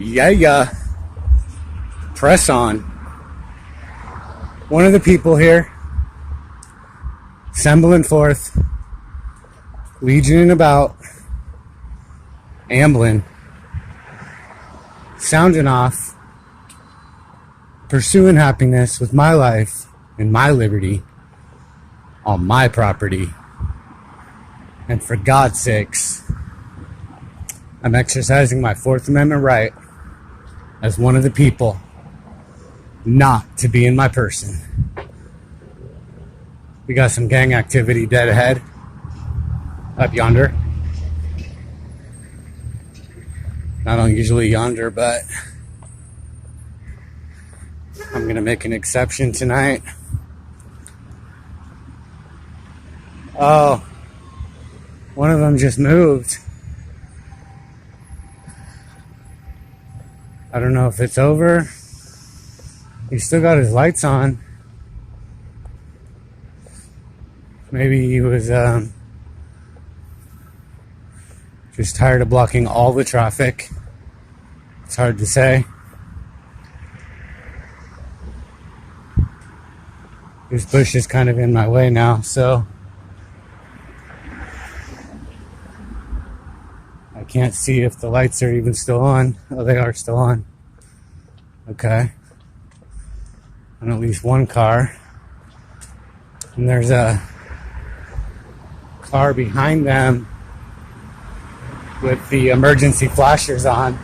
Yeah. Press on. One of the people here, assembling forth, legioning about, ambling, sounding off, pursuing happiness with my life and my liberty on my property. And for God's sakes, I'm exercising my Fourth Amendment right as one of the people not to be in my person. We got some gang activity dead ahead up yonder. I don't usually yonder, but I'm gonna make an exception tonight. Oh, one of them just moved. I don't know if it's over. He's still got his lights on. Maybe he was just tired of blocking all the traffic. It's hard to say. This bush is kind of in my way now, so I can't see if the lights are even still on. Oh, they are still on. Okay. And at least one car. And there's a car behind them with the emergency flashers on.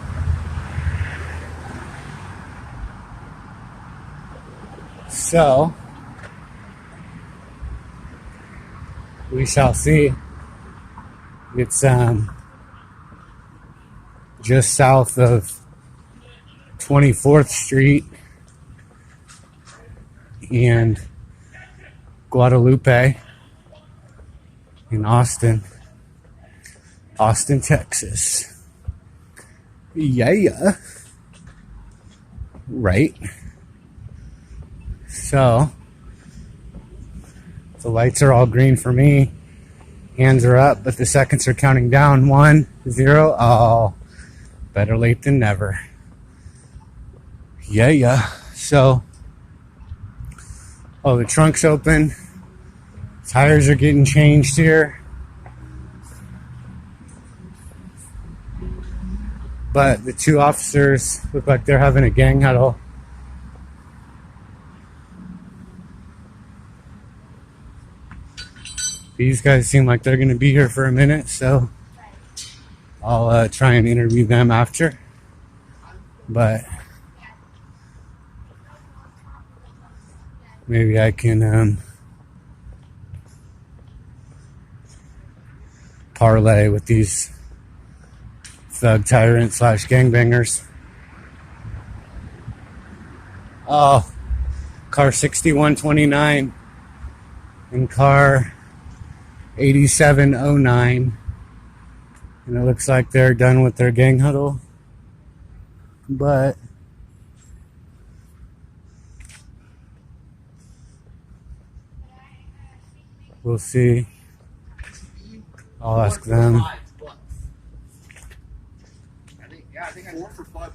So, we shall see. It's just south of 24th Street and Guadalupe in Austin, Texas. Yeah. Right. So, the lights are all green for me. Hands are up, but the seconds are counting down. 1, 0. Oh, better late than never. Yeah. So, oh, the trunk's open. Tires are getting changed here. But the two officers look like they're having a gang huddle. These guys seem like they're going to be here for a minute, so I'll try and interview them after. But maybe I can parlay with these thug tyrant / gangbangers. Oh, car 6129 and car 8709. And it looks like they're done with their gang huddle. But we'll see. I'll ask them. I think I worked for $5.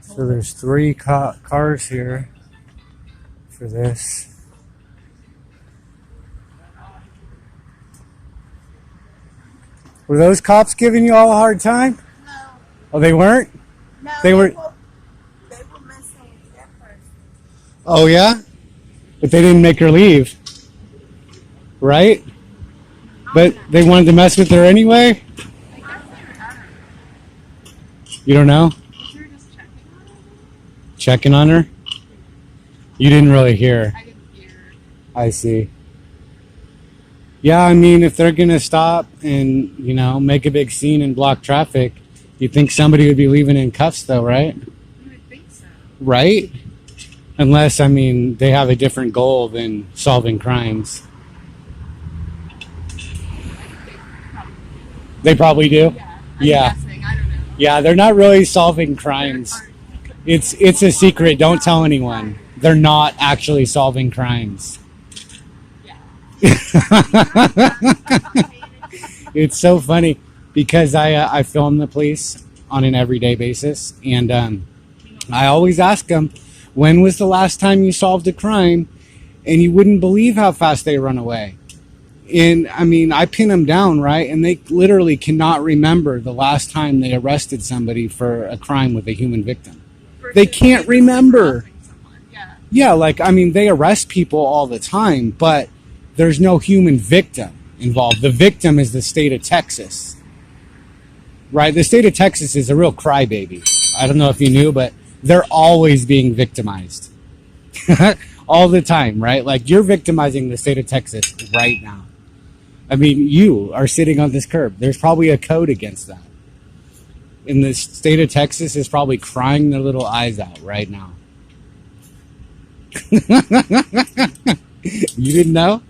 So there's 3 cars here for this. Were those cops giving you all a hard time? No. Oh, they weren't? No, they were messing with that person. Oh, yeah? But they didn't make her leave. Right? But they wanted to mess with her anyway? You don't know? Checking on her? You didn't really hear. I didn't hear. I see. Yeah, I mean, if they're going to stop and, make a big scene and block traffic, you'd think somebody would be leaving in cuffs, though, right? You would think so. Right? Unless, they have a different goal than solving crimes. They probably do? Yeah. Guessing. I don't know. Yeah, they're not really solving crimes. It's a secret. Don't tell anyone. They're not actually solving crimes. It's so funny. because I film the police on an everyday basis, and I always ask them, when was the last time you solved a crime? And you wouldn't believe how fast they run away. And I mean, I pin them down, right? And they literally cannot remember the last time they arrested somebody for a crime with a human victim. They can't remember. Yeah, like, I mean, they arrest people all the time, but there's no human victim involved. The victim is the state of Texas, right? The state of Texas is a real crybaby. I don't know if you knew, but they're always being victimized. All the time, right? Like, you're victimizing the state of Texas right now. I mean, you are sitting on this curb. There's probably a code against that. And the state of Texas is probably crying their little eyes out right now. You didn't know?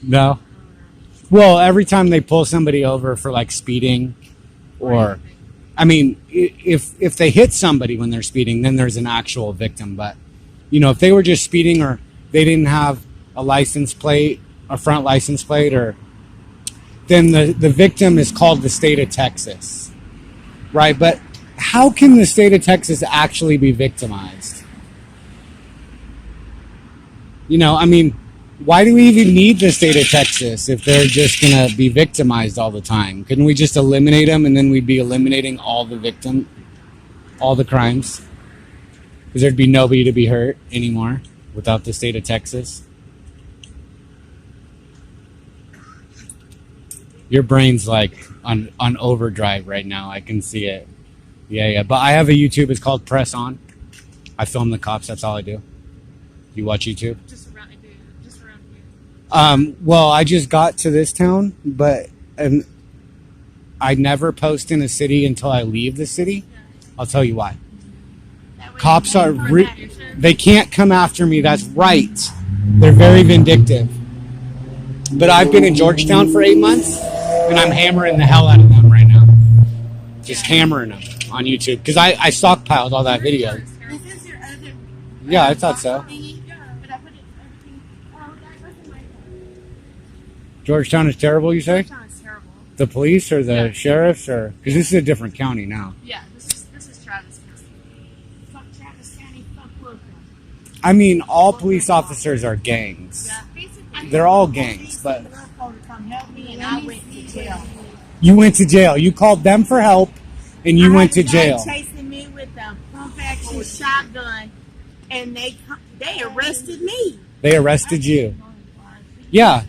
No? Well, every time they pull somebody over for like speeding, or, I mean, if they hit somebody when they're speeding, then there's an actual victim. But, you know, if they were just speeding, or they didn't have a license plate, a front license plate, or, then the victim is called the state of Texas, right? But how can the state of Texas actually be victimized? You know, I mean, why do we even need the state of Texas if they're just going to be victimized all the time? Couldn't we just eliminate them, and then we'd be eliminating all the crimes? Because there'd be nobody to be hurt anymore without the state of Texas. Your brain's like on overdrive right now. I can see it. Yeah. But I have a YouTube. It's called Press On. I film the cops. That's all I do. You watch YouTube? Just around here. Well, I just got to this town, but I never post in a city until I leave the city. I'll tell you why. Cops are they can't come after me. That's right. They're very vindictive. But I've been in Georgetown for 8 months, and I'm hammering the hell out of them right now. Just hammering them on YouTube, because I stockpiled all that video. This is your other. Yeah, I thought so. But I put it everything. Oh, that wasn't my fault. Georgetown is terrible, you say? Georgetown is terrible. The police or the sheriffs, or because this is a different county now. Yeah, this is Travis County. Fuck Travis County. Fuck Wilton. I mean, all police officers are gangs. Yeah, basically. They're all gangs, but Come help me, and I went to jail. you went to jail. You called them for help, and you went to jail. Chasing me with a pump action shotgun, and they arrested me. They arrested you. Yeah,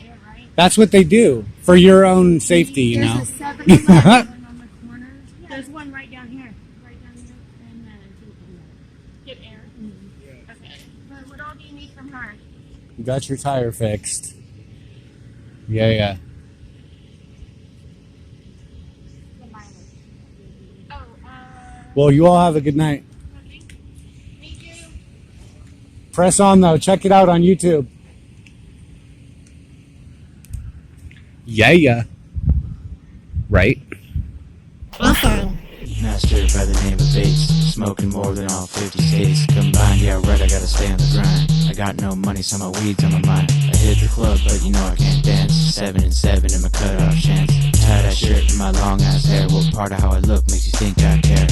that's what they do for your own safety, you know. There's a 7-Eleven on the corner. There's one right down here. Right down here. And get air. Okay. But what all do you need from her? You got your tire fixed. Yeah. Oh, Well, you all have a good night. okay. Thank you. Press On, though. Check it out on YouTube. Yeah. Right? Master by the name of Bates, smoking more than all 50 states combined. Yeah, right, I gotta stay on the grind. I got no money, so my weed's on my mind. I hit the club, but you know I can't dance. 7 and 7 in my cutoff chance. Tie that shirt in my long ass hair. What part of how I look makes you think I care?